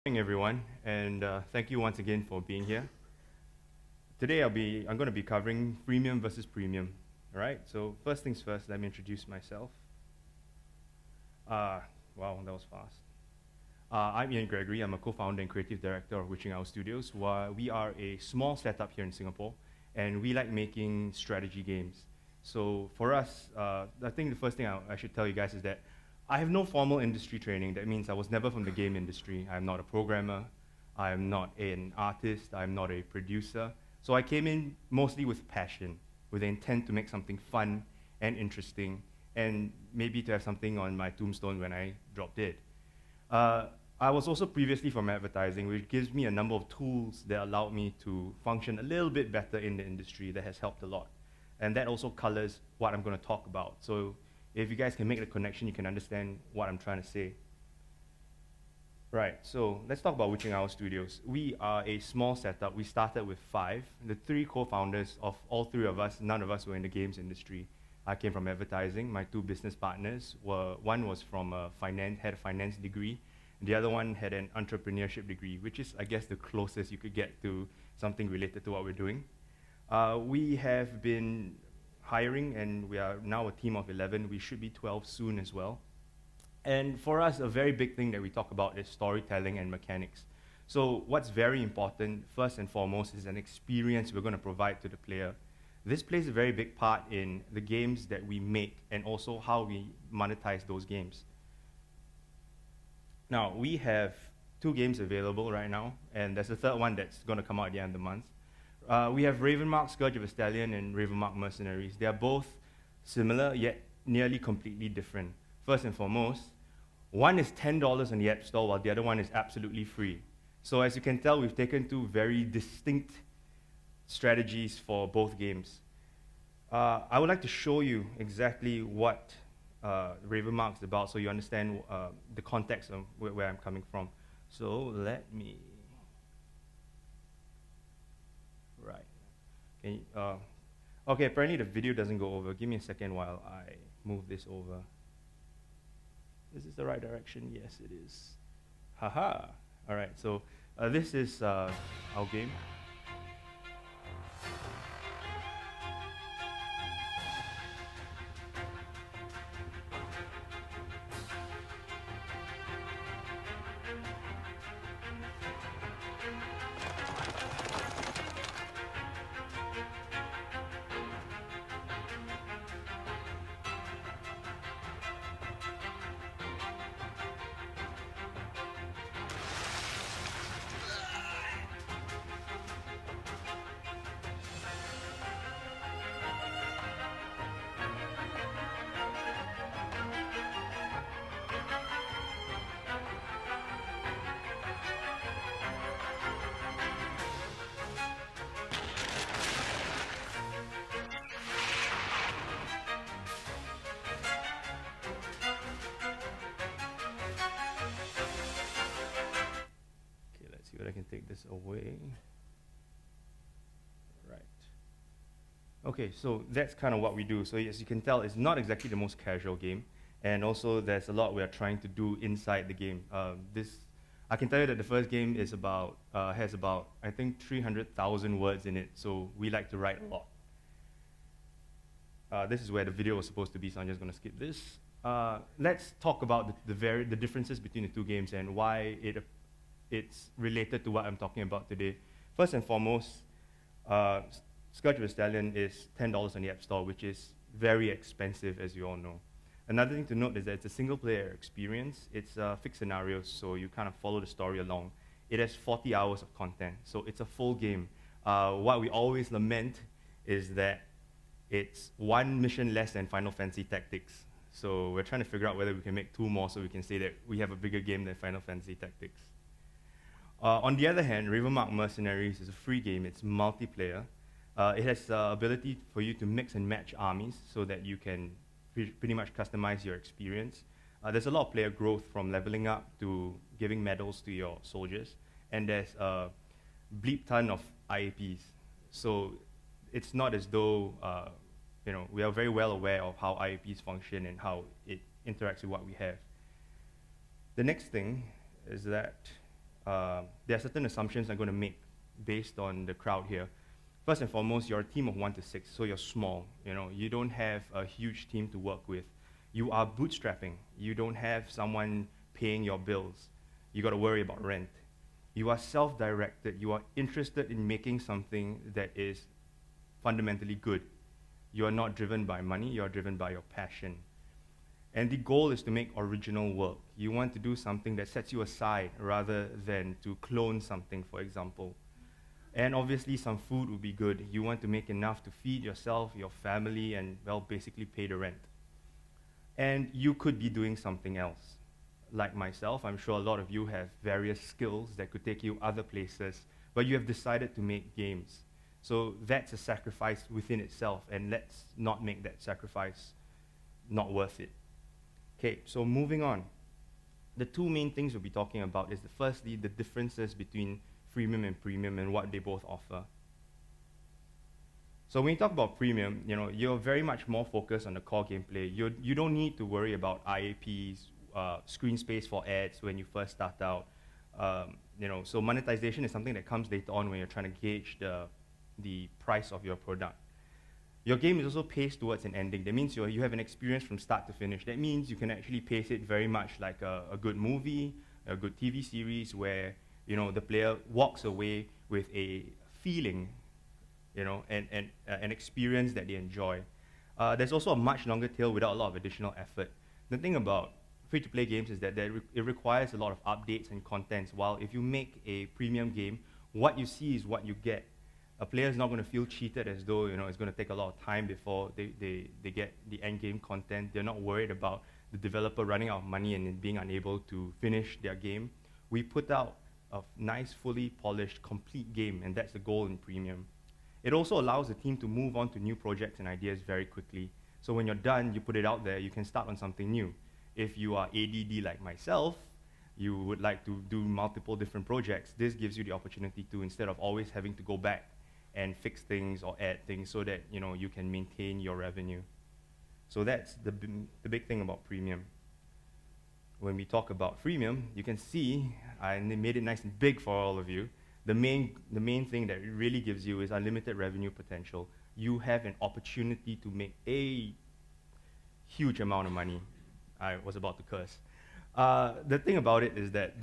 Morning, everyone, and thank you once again for being here. Today, I'm going to be covering freemium versus premium. All right. So first things first, let me introduce myself. Wow, that was fast. I'm Gregory. I'm a co-founder and creative director of Witching Hour Studios. We are a small setup here in Singapore, and we like making strategy games. So for us, I think the first thing I should tell you guys is that I have no formal industry training. That means I was never from the game industry. I'm not a programmer. I'm not an artist. I'm not a producer. So I came in mostly with passion, with the intent to make something fun and interesting, and maybe to have something on my tombstone when I drop dead. I was also previously from advertising, which gives me a number of tools that allowed me to function a little bit better in the industry. That has helped a lot. And that also colors what I'm going to talk about. So if you guys can make the connection, you can understand what I'm trying to say. Right, so let's talk about Witching Hour Studios. We are a small setup. We started with 5. The 3 co-founders of all 3 of us, none of us were in the games industry. I came from advertising. My 2 business partners one was from had a finance degree. The other one had an entrepreneurship degree, which is, I guess, the closest you could get to something related to what we're doing. We have been hiring, and we are now a team of 11. We should be 12 soon as well. And for us, a very big thing that we talk about is storytelling and mechanics. So what's very important, first and foremost, is an experience we're going to provide to the player. This plays a very big part in the games that we make and also how we monetize those games. Now, we have 2 games available right now, and there's a third one that's going to come out at the end of the month. We have Ravenmark Scourge of a Stallion and Ravenmark Mercenaries. They are both similar, yet nearly completely different. First and foremost, one is $10 on the App Store, while the other one is absolutely free. So as you can tell, we've taken 2 very distinct strategies for both games. I would like to show you exactly what Ravenmark is about so you understand the context of where I'm coming from. So let me... Right. Okay, apparently the video doesn't go over. Give me a second while I move this over. Is this the right direction? Yes, it is. Haha. All right, so this is our game. See what I can take this away. Right. Okay, so that's kind of what we do. So as you can tell, it's not exactly the most casual game, and also there's a lot we are trying to do inside the game. I can tell you that the first game is has about I think 300,000 words in it. So we like to write a lot. This is where the video was supposed to be, so I'm just going to skip this. Let's talk about the differences between the 2 games and why it's related to what I'm talking about today. First and foremost, Scourge of a Stallion is $10 on the App Store, which is very expensive, as you all know. Another thing to note is that it's a single-player experience. It's fixed scenarios, so you kind of follow the story along. It has 40 hours of content, so it's a full game. What we always lament is that it's 1 mission less than Final Fantasy Tactics. So we're trying to figure out whether we can make 2 more so we can say that we have a bigger game than Final Fantasy Tactics. On the other hand, Ravenmark Mercenaries is a free game. It's multiplayer. It has the ability for you to mix and match armies so that you can pretty much customize your experience. There's a lot of player growth from leveling up to giving medals to your soldiers. And there's a bleep ton of IAPs. So it's not as though we are very well aware of how IAPs function and how it interacts with what we have. The next thing is that there are certain assumptions I'm going to make based on the crowd here. First and foremost, you're a team of 1 to 6, so you're small. You don't have a huge team to work with. You are bootstrapping. You don't have someone paying your bills. You got to worry about rent. You are self-directed. You are interested in making something that is fundamentally good. You are not driven by money. You are driven by your passion. And the goal is to make original work. You want to do something that sets you aside rather than to clone something, for example. And obviously some food would be good. You want to make enough to feed yourself, your family, and, well, basically pay the rent. And you could be doing something else. Like myself, I'm sure a lot of you have various skills that could take you other places, but you have decided to make games. So that's a sacrifice within itself, and let's not make that sacrifice not worth it. Okay, so moving on. The two main things we'll be talking about is firstly, the differences between freemium and premium and what they both offer. So when you talk about premium, you're very much more focused on the core gameplay. You don't need to worry about IAPs, screen space for ads when you first start out. So monetization is something that comes later on when you're trying to gauge the price of your product. Your game is also paced towards an ending. That means you have an experience from start to finish. That means you can actually pace it very much like a good movie, a good TV series where the player walks away with a feeling, and an experience that they enjoy. There's also a much longer tail without a lot of additional effort. The thing about free-to-play games is that it requires a lot of updates and contents, while if you make a premium game, what you see is what you get. A player is not going to feel cheated as though it's going to take a lot of time before they get the end game content. They're not worried about the developer running out of money and being unable to finish their game. We put out a nice, fully polished, complete game, and that's the goal in premium. It also allows the team to move on to new projects and ideas very quickly. So when you're done, you put it out there, you can start on something new. If you are ADD like myself, you would like to do multiple different projects, this gives you the opportunity to, instead of always having to go back and fix things or add things so that you can maintain your revenue. So that's the big thing about premium. When we talk about freemium, you can see I made it nice and big for all of you. The main thing that it really gives you is unlimited revenue potential. You have an opportunity to make a huge amount of money. I was about to curse. The thing about it is that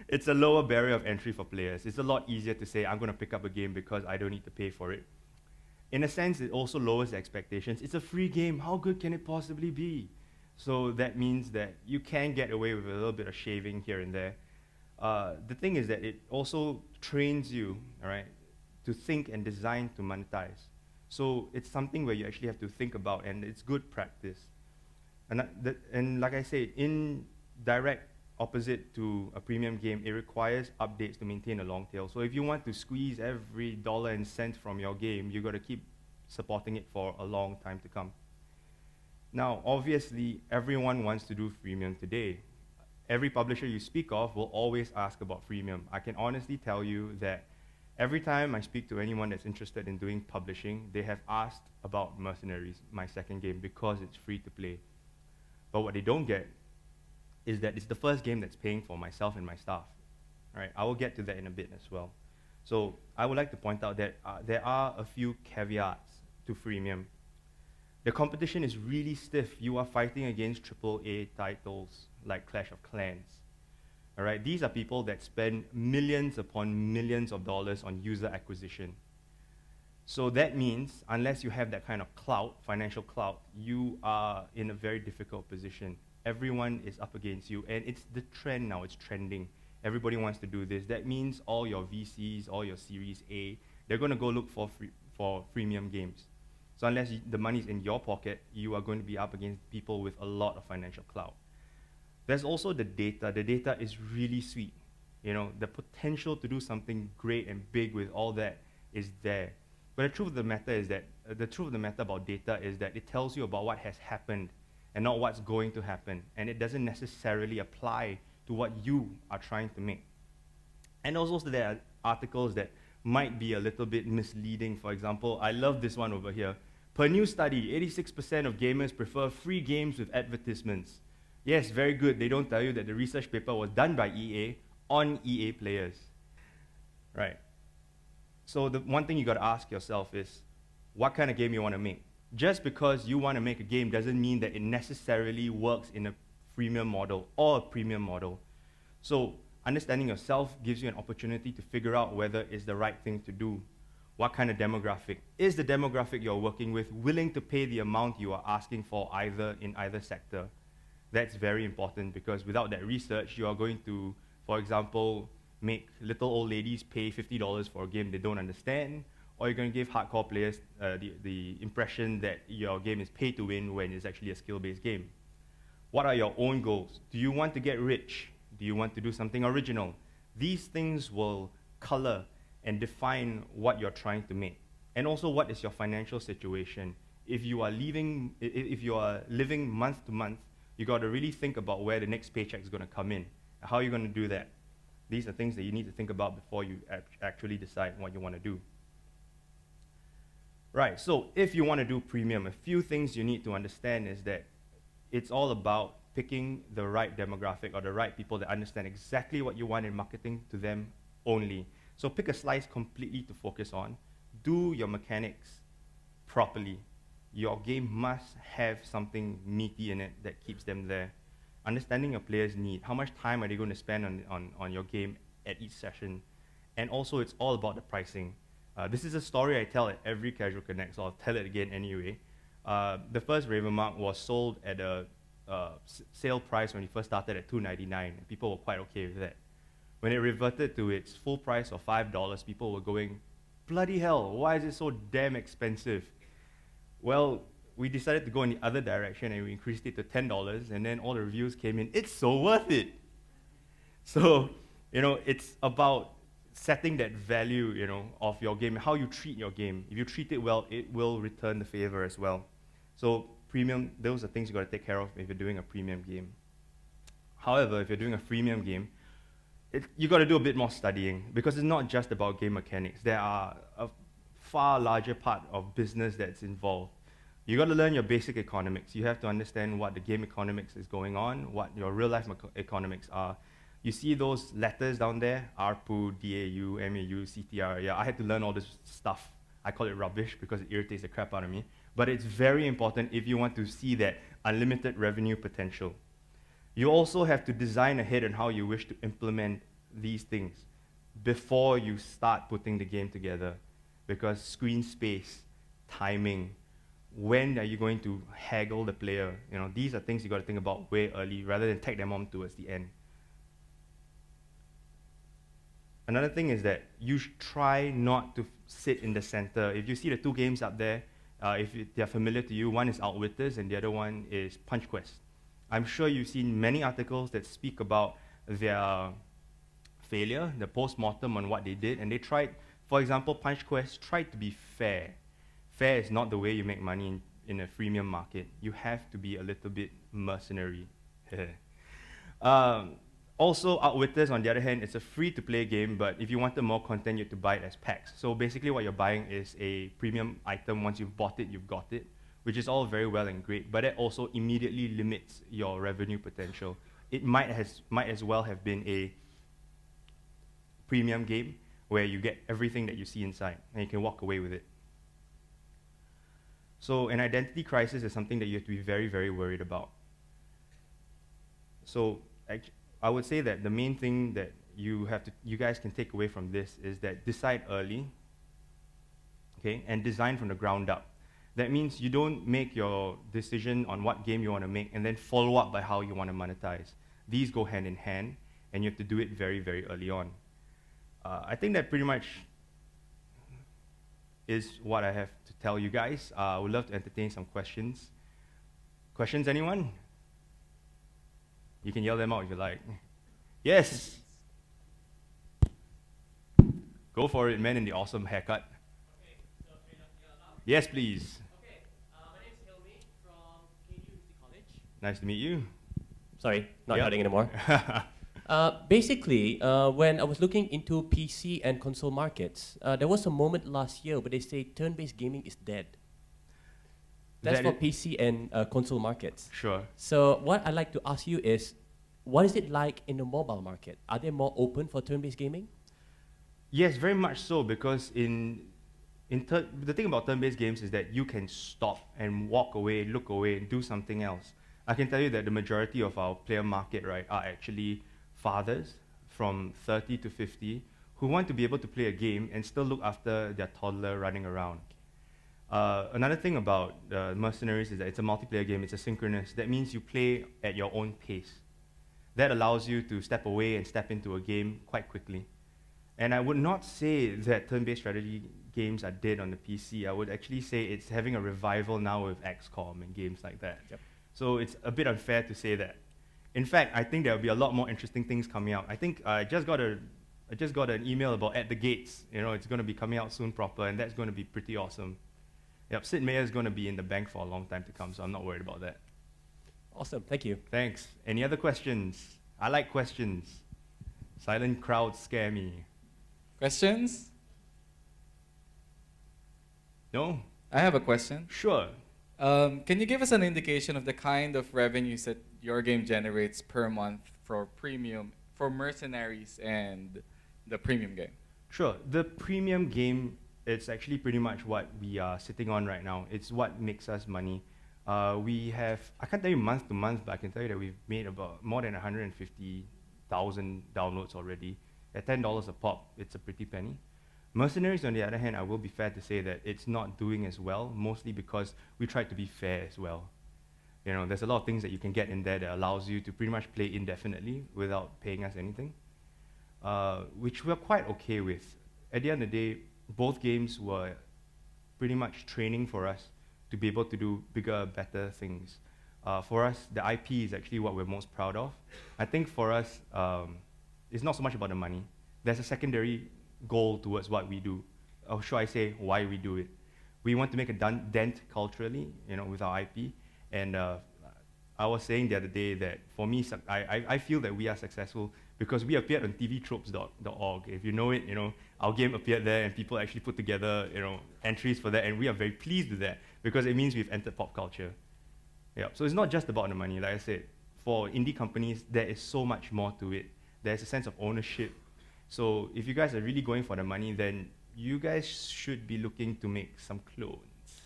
it's a lower barrier of entry for players. It's a lot easier to say, I'm going to pick up a game because I don't need to pay for it. In a sense, it also lowers the expectations. It's a free game. How good can it possibly be? So that means that you can get away with a little bit of shaving here and there. The thing is that it also trains you, all right, to think and design to monetize. So it's something where you actually have to think about, and it's good practice. And like I said, in direct opposite to a premium game, it requires updates to maintain a long tail. So if you want to squeeze every dollar and cent from your game, you've got to keep supporting it for a long time to come. Now, obviously, everyone wants to do freemium today. Every publisher you speak of will always ask about freemium. I can honestly tell you that every time I speak to anyone that's interested in doing publishing, they have asked about Mercenaries, my second game, because it's free to play. But what they don't get is that it's the first game that's paying for myself and my staff. All right, I will get to that in a bit as well. So I would like to point out that there are a few caveats to freemium. The competition is really stiff. You are fighting against AAA titles like Clash of Clans. All right, these are people that spend millions upon millions of dollars on user acquisition. So that means, unless you have that kind of clout, financial clout, you are in a very difficult position. Everyone is up against you, and it's the trend now, it's trending. Everybody wants to do this. That means all your VCs, all your Series A, they're going to go look for freemium games. So unless the money's in your pocket, you are going to be up against people with a lot of financial clout. There's also the data. The data is really sweet. The potential to do something great and big with all that is there. But the truth of the matter about data is that it tells you about what has happened and not what's going to happen. And it doesn't necessarily apply to what you are trying to make. And also there are articles that might be a little bit misleading. For example, I love this one over here. Per new study, 86% of gamers prefer free games with advertisements. Yes, very good. They don't tell you that the research paper was done by EA on EA players. Right. So the one thing you got to ask yourself is, what kind of game you want to make? Just because you want to make a game doesn't mean that it necessarily works in a freemium model or a premium model. So understanding yourself gives you an opportunity to figure out whether it's the right thing to do. What kind of demographic? Is the demographic you're working with willing to pay the amount you are asking for in either sector? That's very important, because without that research, you are going to, for example, make little old ladies pay $50 for a game they don't understand, or you're going to give hardcore players the impression that your game is pay to win when it's actually a skill-based game. What are your own goals? Do you want to get rich? Do you want to do something original? These things will color and define what you're trying to make. And also, what is your financial situation? If you are living month to month, you got to really think about where the next paycheck is going to come in. How are you going to do that? These are things that you need to think about before you actually decide what you want to do. Right, so if you want to do premium, a few things you need to understand is that it's all about picking the right demographic or the right people that understand exactly what you want in marketing to them only. So pick a slice completely to focus on. Do your mechanics properly. Your game must have something meaty in it that keeps them there. Understanding your players' need. How much time are they going to spend on your game at each session? And also, it's all about the pricing. This is a story I tell at every Casual Connect, so I'll tell it again anyway. The first Ravenmark was sold at a sale price when it first started at $2.99, and people were quite okay with that. When it reverted to its full price of $5, people were going, bloody hell, why is it so damn expensive? Well, we decided to go in the other direction and we increased it to $10, and then all the reviews came in, it's so worth it. So, it's about setting that value, of your game, how you treat your game. If you treat it well, it will return the favor as well. So premium, those are things you got to take care of if you're doing a premium game. However, if you're doing a freemium game, you got to do a bit more studying, because it's not just about game mechanics. There are a far larger part of business that's involved. You got to learn your basic economics. You have to understand what the game economics is going on, what your real-life economics are. You see those letters down there, ARPU, DAU, MAU, CTR. Yeah, I had to learn all this stuff. I call it rubbish because it irritates the crap out of me. But it's very important if you want to see that unlimited revenue potential. You also have to design ahead on how you wish to implement these things before you start putting the game together. Because screen space, timing, when are you going to haggle the player? These are things you got to think about way early rather than tag them on towards the end. Another thing is that you should try not to sit in the center. If you see the two games up there, if they're familiar to you, one is Outwitters and the other one is Punch Quest. I'm sure you've seen many articles that speak about their failure, the post-mortem on what they did, and they tried, for example, Punch Quest tried to be fair. Fair is not the way you make money in a freemium market. You have to be a little bit mercenary. Also, Outwitters, on the other hand, it's a free-to-play game, but if you wanted more content, you have to buy it as packs. So basically what you're buying is a premium item. Once you've bought it, you've got it, which is all very well and great, but it also immediately limits your revenue potential. It might as well have been a premium game where you get everything that you see inside, and you can walk away with it. So an identity crisis is something that you have to be very, very worried about. So I would say that the main thing that you guys can take away from this is that decide early, okay, and design from the ground up. That means you don't make your decision on what game you want to make and then follow up by how you want to monetize. These go hand in hand, and you have to do it very, very early on. I think that pretty much is what I have to tell you guys. I would love to entertain some questions. Questions, anyone? You can yell them out if you like. Yes. Go for it, man, in the awesome haircut. Okay, so yes, please. Okay, my name is Hilmi from KU College. Nice to meet you. Sorry, not hiding anymore. Basically, when I was looking into PC and console markets, there was a moment last year where they say turn-based gaming is dead. That's for PC and console markets. Sure. So what I'd like to ask you is, what is it like in the mobile market? Are they more open for turn-based gaming? Yes, very much so, because the thing about turn-based games is that you can stop and walk away, look away, and do something else. I can tell you that the majority of our player market, right, are actually fathers from 30 to 50 who want to be able to play a game and still look after their toddler running around. Another thing about Mercenaries is that it's a multiplayer game, it's asynchronous. That means you play at your own pace. That allows you to step away and step into a game quite quickly. And I would not say that turn-based strategy games are dead on the PC. I would actually say it's having a revival now with XCOM and games like that. Yep. So it's a bit unfair to say that. In fact, I think there will be a lot more interesting things coming out. I think I just got an email about At the Gates. You know, it's going to be coming out soon proper, and that's going to be pretty awesome. Yep, Sid Meier is going to be in the bank for a long time to come, so I'm not worried about that. Awesome, thank you. Thanks. Any other questions? I like questions. Silent crowds scare me. Questions? No? I have a question. Sure. Can you give us an indication of the kind of revenues that your game generates per month for premium, for Mercenaries and the premium game? Sure. The premium game, it's actually pretty much what we are sitting on right now. It's what makes us money. We have, I can't tell you month to month, but I can tell you that we've made about more than 150,000 downloads already. At $10 a pop, it's a pretty penny. Mercenaries, on the other hand, I will be fair to say that it's not doing as well, mostly because we tried to be fair as well. You know, there's a lot of things that you can get in there that allows you to pretty much play indefinitely without paying us anything, which we're quite okay with. At the end of the day, both games were pretty much training for us to be able to do bigger, better things. For us, the IP is actually what we're most proud of. I think for us, it's not so much about the money. There's a secondary goal towards what we do, or should I say, why we do it. We want to make a dent culturally, you know, with our IP. And I was saying the other day that for me, I feel that we are successful because we appeared on tvtropes.org. If you know it, you know, our game appeared there and people actually put together, you know, entries for that, and we are very pleased with that because it means we've entered pop culture. Yeah. So it's not just about the money. Like I said, for indie companies, there is so much more to it. There's a sense of ownership. So if you guys are really going for the money, then you guys should be looking to make some clones.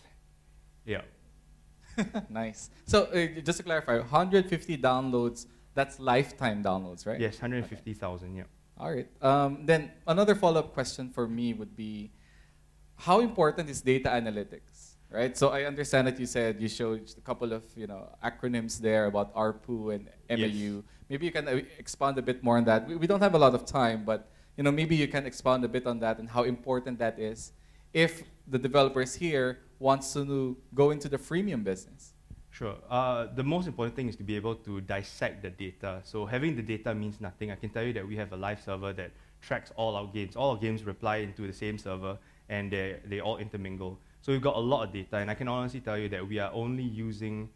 Yeah. Nice. So just to clarify, 150 downloads, that's lifetime downloads, right? Yes, 150,000, yeah. All right. Then another follow-up question for me would be, how important is data analytics, right? So I understand that you said you showed a couple of acronyms there about ARPU and MAU. Yes. Maybe you can expand a bit more on that. We don't have a lot of time, but maybe you can expand a bit on that and how important that is if the developers here wants to go into the freemium business. Sure. The most important thing is to be able to dissect the data. So having the data means nothing. I can tell you that we have a live server that tracks all our games. All our games reply into the same server, and they all intermingle. So we've got a lot of data, and I can honestly tell you that we are only using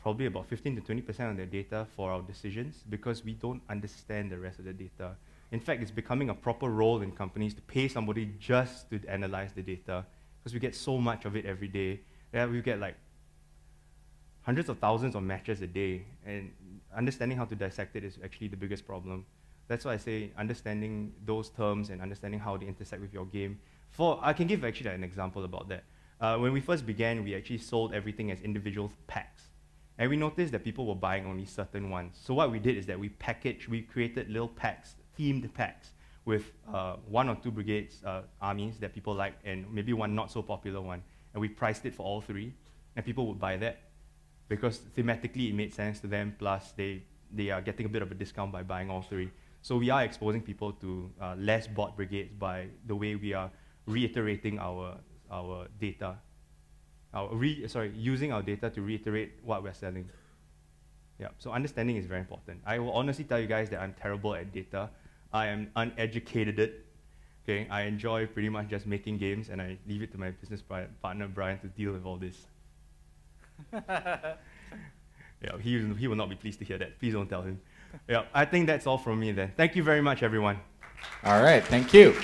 probably about 15 to 20% of the data for our decisions because we don't understand the rest of the data. In fact, it's becoming a proper role in companies to pay somebody just to analyze the data because we get so much of it every day. Yeah, we get like hundreds of thousands of matches a day, and understanding how to dissect it is actually the biggest problem. That's why I say understanding those terms and understanding how they intersect with your game. I can give actually an example about that. When we first began, we actually sold everything as individual packs. And we noticed that people were buying only certain ones. So what we did is that we created little packs, themed packs, with 1 or 2 brigades, armies that people like, and maybe one not so popular one. And we priced it for all 3, and people would buy that because thematically it made sense to them, plus they are getting a bit of a discount by buying all 3. So we are exposing people to less bought brigades by the way we are reiterating our data. Using our data to reiterate what we're selling. Yeah, so understanding is very important. I will honestly tell you guys that I'm terrible at data. I am uneducated. Okay, I enjoy pretty much just making games, and I leave it to my business partner Brian to deal with all this. Yeah, he will not be pleased to hear that. Please don't tell him. Yeah, I think that's all from me then. Thank you very much, everyone. All right, thank you.